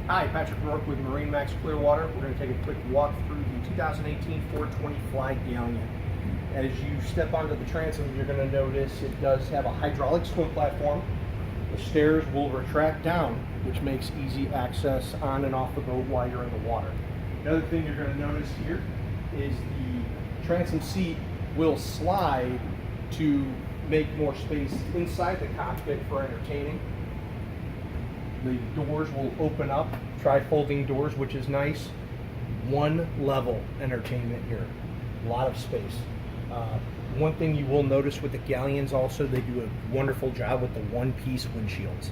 Hi, Patrick Rourke with MarineMax Clearwater. We're going to take a quick walk through the 2018 420 Fly Galeon. As you step onto the transom, you're going to notice it does have a hydraulic swim platform. The stairs will retract down, which makes easy access on and off the boat while you're in the water. Another thing you're going to notice here is the transom seat will slide to make more space inside the cockpit for entertaining. The doors will open up, tri-folding doors, which is nice. One level entertainment here, a lot of space. One thing you will notice with the Galeons also, they do a wonderful job with the one-piece windshields.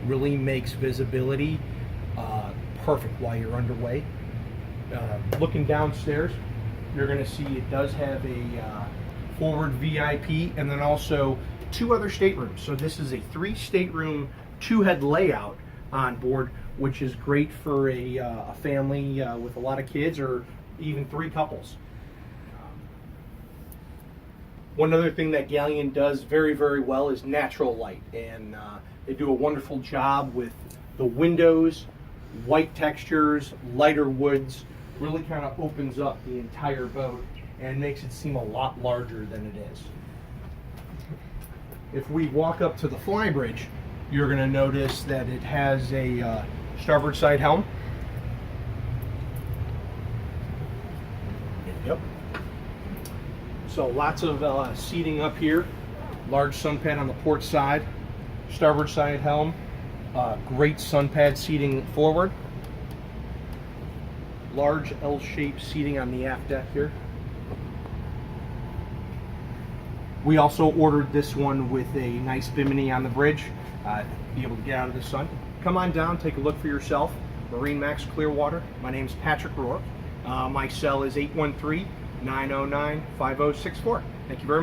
Really makes visibility perfect while you're underway. Looking downstairs, you're going to see it does have a forward VIP and then also two other staterooms. So this is a 3-stateroom, 2-head layout on board, which is great for a family with a lot of kids or even 3 couples. One other thing that Galeon does very, very well is natural light, and they do a wonderful job with the windows, white textures, lighter woods. Really kind of opens up the entire boat and makes it seem a lot larger than it is. If we walk up to the flybridge, you're going to notice that it has a starboard side helm. Yep. So lots of seating up here. Large sun pad on the port side. Starboard side helm. Great sun pad seating forward. Large L-shaped seating on the aft deck here. We also ordered this one with a nice bimini on the bridge. Be able to get out of the sun. Come on down, take a look for yourself. MarineMax Clearwater. My name is Patrick Rourke. My cell is 813-909-5064. Thank you very much.